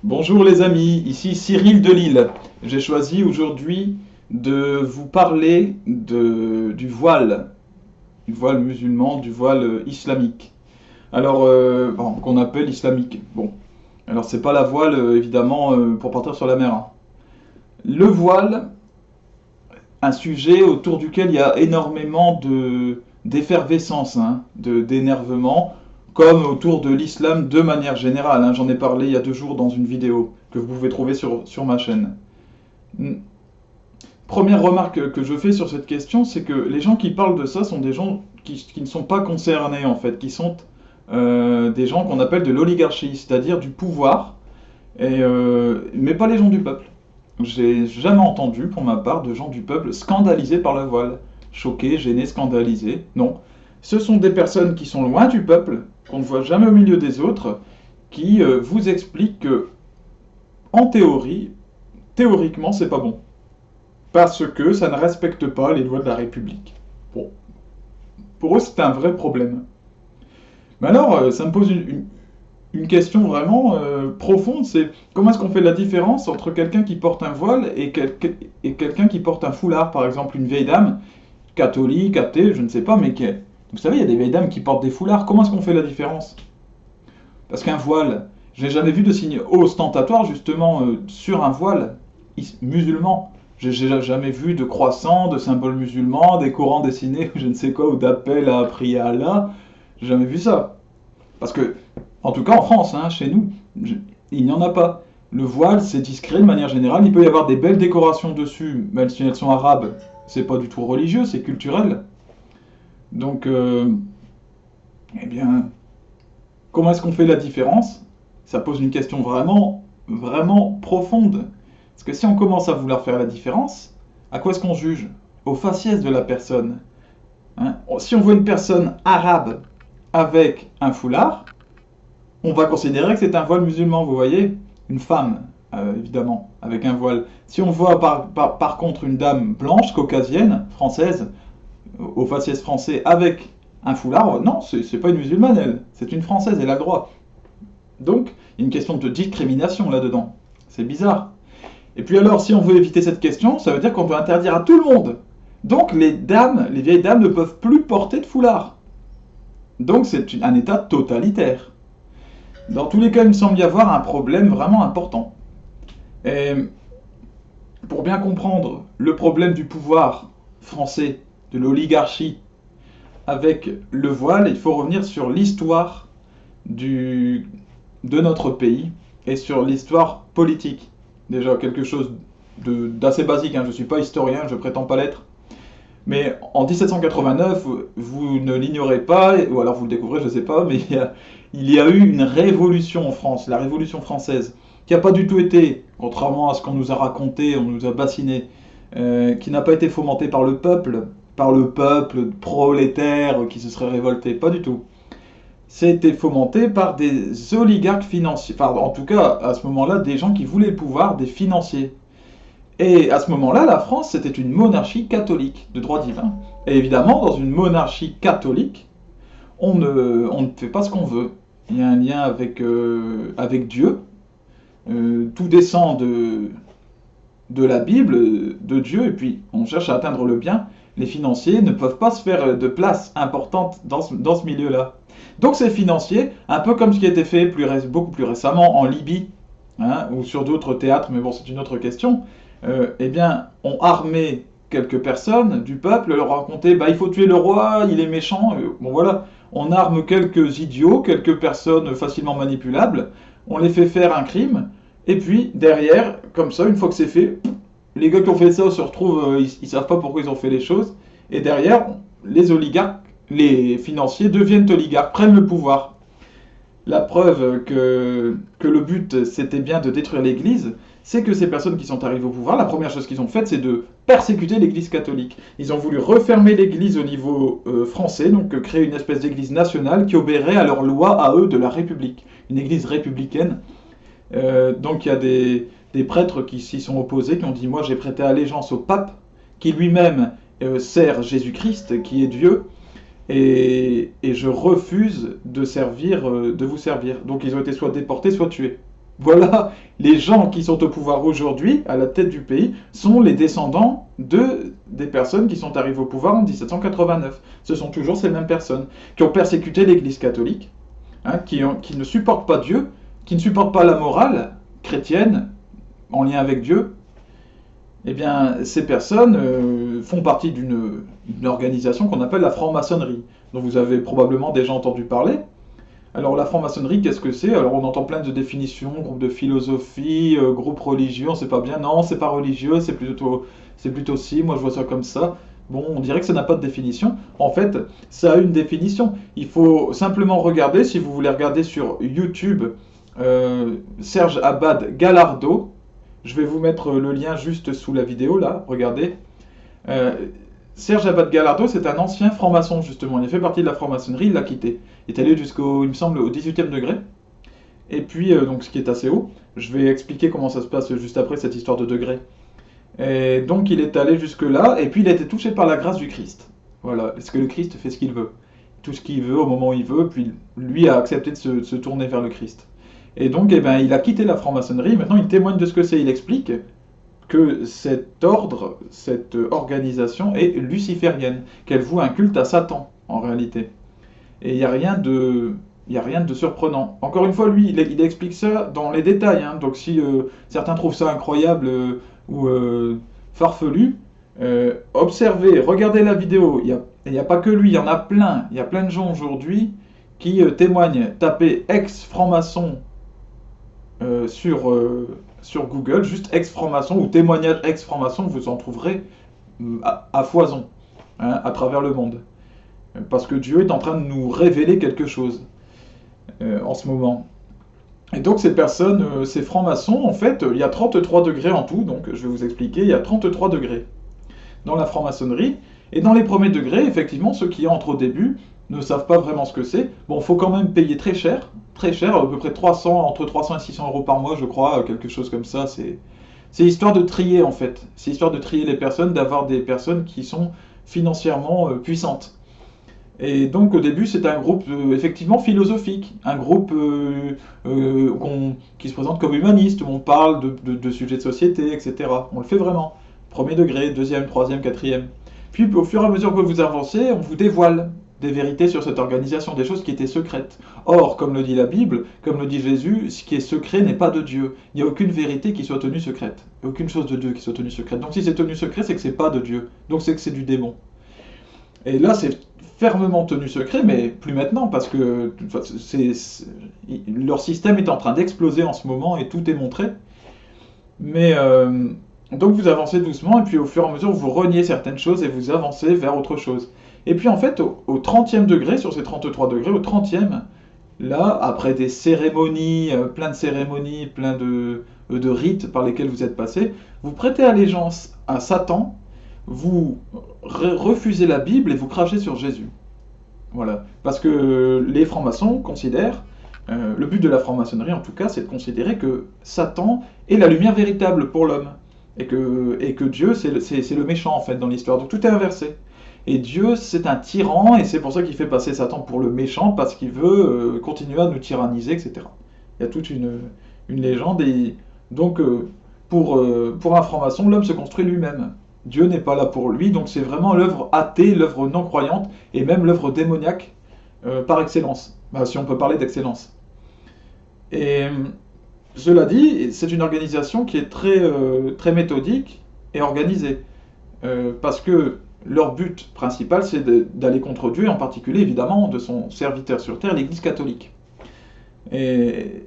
Bonjour les amis, ici Cyril de Lille. J'ai choisi aujourd'hui de vous parler du voile musulman, du voile islamique. Alors, bon, qu'on appelle islamique. Bon, alors c'est pas la voile évidemment pour partir sur la mer, hein. Le voile, un sujet autour duquel il y a énormément d'effervescence, hein, d'énervement, comme autour de l'islam de manière générale, hein. J'en ai parlé il y a 2 jours dans une vidéo que vous pouvez trouver sur ma chaîne. Première remarque que je fais sur cette question, c'est que les gens qui parlent de ça sont des gens qui ne sont pas concernés en fait, qui sont des gens qu'on appelle de l'oligarchie, c'est-à-dire du pouvoir, mais pas les gens du peuple. J'ai jamais entendu, pour ma part, de gens du peuple scandalisés par le voile. Choqués, gênés, scandalisés. Non. Ce sont des personnes qui sont loin du peuple, qu'on ne voit jamais au milieu des autres, qui vous expliquent que, en théorie, théoriquement, c'est pas bon. Parce que ça ne respecte pas les lois de la République. Bon. Pour eux, c'est un vrai problème. Mais alors, ça me pose une question vraiment profonde, c'est comment est-ce qu'on fait la différence entre quelqu'un qui porte un voile et quelqu'un qui porte un foulard, par exemple une vieille dame, catholique, athée, je ne sais pas, mais qui est... Vous savez, il y a des vieilles dames qui portent des foulards, comment est-ce qu'on fait la différence? Parce qu'un voile, je n'ai jamais vu de signe ostentatoire justement sur un voile musulman. J'ai jamais vu de croissant, de symboles musulmans, des Corans dessinés, je ne sais quoi, ou d'appel à prier à Allah. J'ai jamais vu ça. Parce que, en tout cas en France, hein, chez nous, il n'y en a pas. Le voile, c'est discret de manière générale. Il peut y avoir des belles décorations dessus, même si elles sont arabes. C'est pas du tout religieux, c'est culturel. Donc, eh bien, comment est-ce qu'on fait la différence? Ça pose une question vraiment, vraiment profonde. Parce que si on commence à vouloir faire la différence, à quoi est-ce qu'on juge? Au faciès de la personne. Hein, si on voit une personne arabe avec un foulard, on va considérer que c'est un voile musulman, vous voyez? Une femme, évidemment, avec un voile. Si on voit par contre une dame blanche, caucasienne, française, au faciès français, avec un foulard, non, c'est pas une musulmane, elle. C'est une française, elle a le droit. Donc, il y a une question de discrimination là-dedans. C'est bizarre. Et puis alors, si on veut éviter cette question, ça veut dire qu'on peut interdire à tout le monde. Donc, les dames, les vieilles dames ne peuvent plus porter de foulard. Donc, c'est un état totalitaire. Dans tous les cas, il me semble y avoir un problème vraiment important. Et pour bien comprendre le problème du pouvoir français, de l'oligarchie, avec le voile, il faut revenir sur l'histoire de notre pays et sur l'histoire politique. Déjà, quelque chose d'assez basique, hein. Je ne suis pas historien, je prétends pas l'être. Mais en 1789, vous ne l'ignorez pas, ou alors vous le découvrez, je ne sais pas, mais il y a eu une révolution en France, la Révolution française, qui n'a pas du tout été, contrairement à ce qu'on nous a raconté, on nous a bassiné, qui n'a pas été fomentée par le peuple prolétaire qui se serait révolté, pas du tout. C'était fomenté par des oligarques financiers, enfin en tout cas à ce moment-là des gens qui voulaient le pouvoir, des financiers. Et à ce moment-là, la France, c'était une monarchie catholique de droit divin. Et évidemment, dans une monarchie catholique, on ne fait pas ce qu'on veut. Il y a un lien avec Dieu. Tout descend de la Bible, de Dieu, et puis on cherche à atteindre le bien. Les financiers ne peuvent pas se faire de place importante dans ce milieu-là. Donc ces financiers, un peu comme ce qui a été fait beaucoup plus récemment en Libye, hein, ou sur d'autres théâtres, mais bon, c'est une autre question, eh bien, ont armé quelques personnes du peuple, leur raconté, bah, il faut tuer le roi, il est méchant, bon voilà, on arme quelques idiots, quelques personnes facilement manipulables, on les fait faire un crime, et puis derrière, comme ça, une fois que c'est fait, les gars qui ont fait ça se retrouvent, ils savent pas pourquoi ils ont fait les choses, et derrière, les oligarques, les financiers deviennent oligarques, prennent le pouvoir. La preuve que le but c'était bien de détruire l'Église, c'est que ces personnes qui sont arrivées au pouvoir, la première chose qu'ils ont faite, c'est de persécuter l'Église catholique. Ils ont voulu refermer l'Église au niveau français, donc créer une espèce d'Église nationale qui obéirait à leurs lois à eux de la République, une Église républicaine. Donc il y a des prêtres qui s'y sont opposés, qui ont dit moi j'ai prêté allégeance au pape, qui lui-même sert Jésus-Christ, qui est Dieu, et je refuse de vous servir. Donc ils ont été soit déportés, soit tués. Voilà, les gens qui sont au pouvoir aujourd'hui, à la tête du pays, sont les descendants des personnes qui sont arrivées au pouvoir en 1789. Ce sont toujours ces mêmes personnes qui ont persécuté l'Église catholique, hein, qui ne supportent pas Dieu, qui ne supportent pas la morale chrétienne en lien avec Dieu. Eh bien, ces personnes font partie d'une organisation qu'on appelle la franc-maçonnerie, dont vous avez probablement déjà entendu parler. Alors la franc-maçonnerie, qu'est-ce que c'est? Alors on entend plein de définitions, groupe de philosophie, groupe religieux, on sait pas bien. Non, c'est pas religieux, c'est plutôt si, moi je vois ça comme ça. Bon, on dirait que ça n'a pas de définition. En fait, ça a une définition. Il faut simplement regarder, si vous voulez regarder sur YouTube, Serge Abad Gallardo. Je vais vous mettre le lien juste sous la vidéo, là, regardez. Euh, Serge Abad Gallardo, c'est un ancien franc-maçon, justement. Il a fait partie de la franc-maçonnerie, il l'a quitté. Il est allé jusqu'au, il me semble, au 18e degré. Et puis, donc, ce qui est assez haut. Je vais expliquer comment ça se passe juste après cette histoire de degré. Et donc, il est allé jusque-là, et puis il a été touché par la grâce du Christ. Voilà, parce que le Christ fait ce qu'il veut. Tout ce qu'il veut, au moment où il veut, puis lui a accepté de se tourner vers le Christ. Et donc, eh ben, il a quitté la franc-maçonnerie, maintenant il témoigne de ce que c'est. Il explique que cet ordre, cette organisation est luciférienne, qu'elle voue un culte à Satan, en réalité. Et il n'y a rien de... Il n'y a rien de surprenant. Encore une fois, lui, il explique ça dans les détails, hein. Donc si certains trouvent ça incroyable ou farfelu, observez, regardez la vidéo. Il n'y a pas que lui, il y en a plein. Il y a plein de gens aujourd'hui qui témoignent. Tapez ex-franc-maçon sur Google, juste ex-franc-maçon ou témoignage ex-franc-maçon, vous en trouverez à foison, hein, à travers le monde. Parce que Dieu est en train de nous révéler quelque chose en ce moment. Et donc ces personnes, ces francs-maçons, en fait, il y a 33 degrés en tout, donc je vais vous expliquer, il y a 33 degrés dans la franc-maçonnerie. Et dans les premiers degrés, effectivement, ceux qui entrent au début ne savent pas vraiment ce que c'est. Bon, il faut quand même payer très cher, à peu près 300, entre 300 et 600 euros par mois, je crois, quelque chose comme ça. C'est histoire de trier, en fait. C'est histoire de trier les personnes, d'avoir des personnes qui sont financièrement puissantes. Et donc au début c'est un groupe effectivement philosophique, un groupe qui se présente comme humaniste, où on parle de sujets de société, etc. On le fait vraiment. Premier degré, deuxième, troisième, quatrième. Puis au fur et à mesure que vous avancez, on vous dévoile des vérités sur cette organisation, des choses qui étaient secrètes. Or, comme le dit la Bible, comme le dit Jésus, ce qui est secret n'est pas de Dieu. Il n'y a aucune vérité qui soit tenue secrète. Aucune chose de Dieu qui soit tenue secrète. Donc si c'est tenu secret, c'est que c'est pas de Dieu. Donc c'est que c'est du démon. Et là, c'est fermement tenu secret, mais plus maintenant, parce que leur système est en train d'exploser en ce moment et tout est montré. Mais donc vous avancez doucement, et puis au fur et à mesure, vous reniez certaines choses et vous avancez vers autre chose. Et puis en fait, au 30e degré, sur ces 33 degrés, au 30e, là, après des cérémonies, plein de cérémonies, plein de rites par lesquels vous êtes passé, vous prêtez allégeance à Satan, vous refusez la Bible et vous crachez sur Jésus. Voilà. Parce que les francs-maçons considèrent, le but de la franc-maçonnerie en tout cas, c'est de considérer que Satan est la lumière véritable pour l'homme. Et que Dieu, c'est le méchant en fait dans l'histoire. Donc tout est inversé. Et Dieu, c'est un tyran, et c'est pour ça qu'il fait passer Satan pour le méchant, parce qu'il veut continuer à nous tyranniser, etc. Il y a toute une légende, et donc pour un franc-maçon, l'homme se construit lui-même. Dieu n'est pas là pour lui, donc c'est vraiment l'œuvre athée, l'œuvre non croyante, et même l'œuvre démoniaque par excellence, si on peut parler d'excellence. Et cela dit, c'est une organisation qui est très méthodique et organisée, parce que leur but principal, c'est d'aller contre Dieu, et en particulier, évidemment, de son serviteur sur terre, l'Église catholique. Et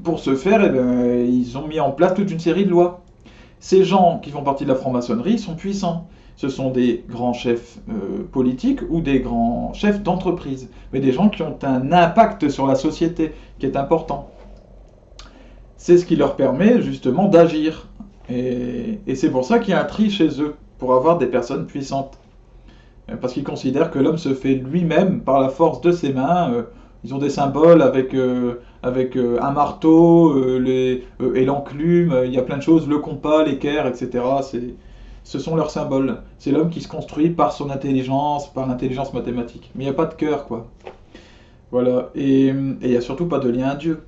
pour ce faire, eh bien, ils ont mis en place toute une série de lois. Ces gens qui font partie de la franc-maçonnerie sont puissants. Ce sont des grands chefs politiques ou des grands chefs d'entreprise, mais des gens qui ont un impact sur la société qui est important. C'est ce qui leur permet justement d'agir. Et c'est pour ça qu'il y a un tri chez eux, pour avoir des personnes puissantes. Parce qu'ils considèrent que l'homme se fait lui-même par la force de ses mains. Ils ont des symboles avec un marteau et l'enclume, il y a plein de choses, le compas, l'équerre, etc. Ce sont leurs symboles. C'est l'homme qui se construit par son intelligence, par l'intelligence mathématique. Mais il n'y a pas de cœur, quoi. Voilà. Et il n'y a surtout pas de lien à Dieu.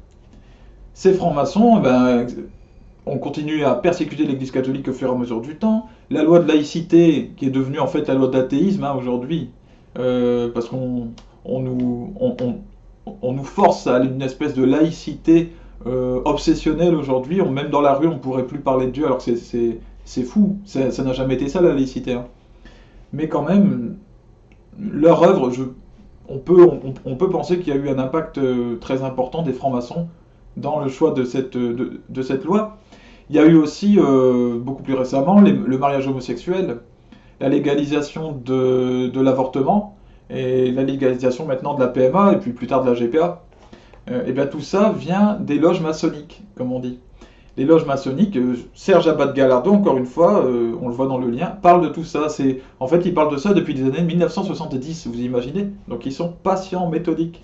Ces francs-maçons, ben, on continue à persécuter l'Église catholique au fur et à mesure du temps. La loi de laïcité, qui est devenue en fait la loi d'athéisme hein, aujourd'hui, parce on nous force à une espèce de laïcité obsessionnelle aujourd'hui. Même dans la rue, on ne pourrait plus parler de Dieu, alors que c'est fou. Ça n'a jamais été ça la laïcité. Hein. Mais quand même, leur œuvre, on peut penser qu'il y a eu un impact très important des francs-maçons dans le choix de cette loi. Il y a eu aussi, beaucoup plus récemment, le mariage homosexuel, la légalisation de l'avortement, et la légalisation maintenant de la PMA, et puis plus tard de la GPA. Et bien tout ça vient des loges maçonniques, comme on dit. Les loges maçonniques, Serge Abad-Galardo, encore une fois, on le voit dans le lien, parle de tout ça. En fait, il parle de ça depuis les années 1970, vous imaginez? Donc ils sont patients, méthodiques.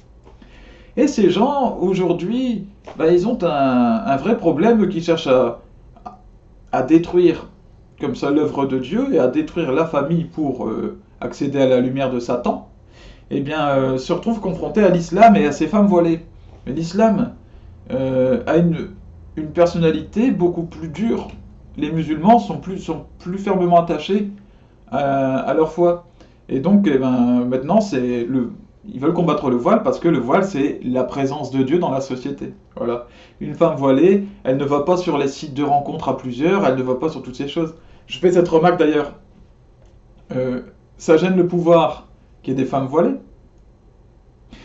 Et ces gens, aujourd'hui, bah, ils ont un vrai problème qui cherchent à détruire comme ça l'œuvre de Dieu et à détruire la famille pour accéder à la lumière de Satan. Eh bien, se retrouvent confrontés à l'islam et à ces femmes voilées. Mais l'islam a une personnalité beaucoup plus dure. Les musulmans sont plus fermement attachés à leur foi. Et donc, eh ben, maintenant, ils veulent combattre le voile parce que le voile, c'est la présence de Dieu dans la société. Voilà. Une femme voilée, elle ne va pas sur les sites de rencontres à plusieurs, elle ne va pas sur toutes ces choses. Je fais cette remarque d'ailleurs. Ça gêne le pouvoir qu'il y ait des femmes voilées.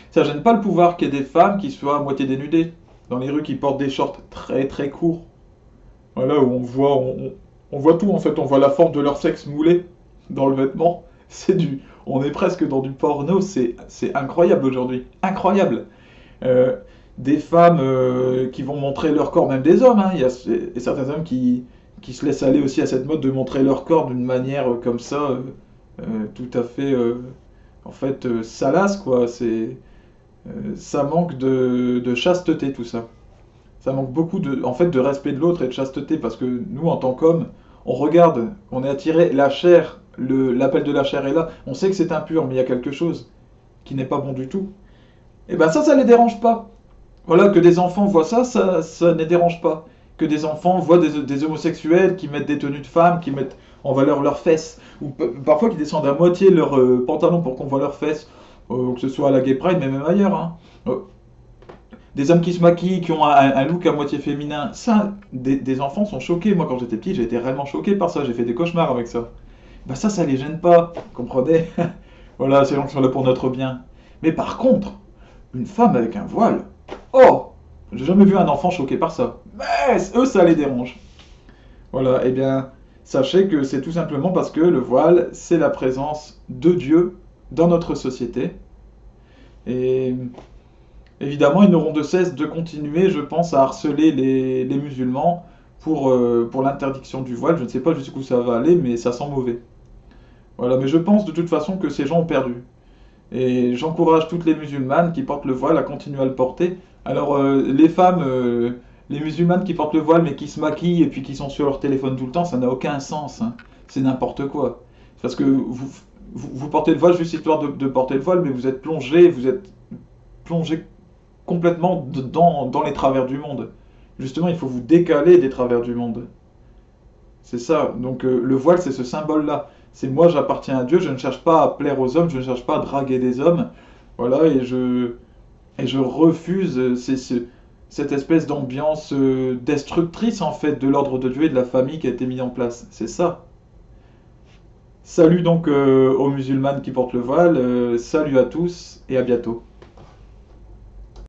Ça gêne pas le pouvoir qu'il y ait des femmes qui soient à moitié dénudées dans les rues, qui portent des shorts très très courts. Voilà, où on voit tout en fait, on voit la forme de leur sexe moulé dans le vêtement. On est presque dans du porno, c'est incroyable aujourd'hui, incroyable. Des femmes qui vont montrer leur corps, même des hommes, hein. Il y a certains hommes qui se laissent aller aussi à cette mode de montrer leur corps d'une manière comme ça, tout à fait, en fait, salace quoi. Ça manque de chasteté tout ça. Ça manque beaucoup en fait, de respect de l'autre et de chasteté, parce que nous, en tant qu'hommes, on regarde, on est attiré, la chair, l'appel de la chair est là, on sait que c'est impur, mais il y a quelque chose qui n'est pas bon du tout. Et ben ça les dérange pas. Voilà, que des enfants voient ça ne les dérange pas. Que des enfants voient des homosexuels qui mettent des tenues de femmes, qui mettent en valeur leurs fesses, ou parfois qui descendent à moitié leurs pantalons pour qu'on voit leurs fesses, que ce soit à la Gay Pride, mais même ailleurs. Hein. Des hommes qui se maquillent, qui ont un look à moitié féminin, ça, des enfants sont choqués. Moi, quand j'étais petit, j'ai été réellement choqué par ça, j'ai fait des cauchemars avec ça. Bah ça les gêne pas, comprenez? Voilà, ces gens qui sont là pour notre bien. Mais par contre, une femme avec un voile, oh, j'ai jamais vu un enfant choqué par ça. Mais eux, ça les dérange. Voilà, eh bien, sachez que c'est tout simplement parce que le voile, c'est la présence de Dieu dans notre société. Et évidemment, ils n'auront de cesse de continuer, je pense, à harceler les musulmans pour l'interdiction du voile. Je ne sais pas jusqu'où ça va aller, mais ça sent mauvais. Voilà, mais je pense de toute façon que ces gens ont perdu. Et j'encourage toutes les musulmanes qui portent le voile à continuer à le porter. Alors, les femmes, les musulmanes qui portent le voile mais qui se maquillent et puis qui sont sur leur téléphone tout le temps, ça n'a aucun sens. Hein. C'est n'importe quoi. Parce que vous portez le voile juste histoire de porter le voile, mais vous êtes plongé complètement dans les travers du monde. Justement, il faut vous décaler des travers du monde. C'est ça. Donc, le voile, c'est ce symbole-là. C'est moi, j'appartiens à Dieu, je ne cherche pas à plaire aux hommes, je ne cherche pas à draguer des hommes. Voilà, et je refuse cette espèce d'ambiance destructrice, en fait, de l'ordre de Dieu et de la famille qui a été mise en place. C'est ça. Salut donc aux musulmanes qui portent le voile, salut à tous et à bientôt.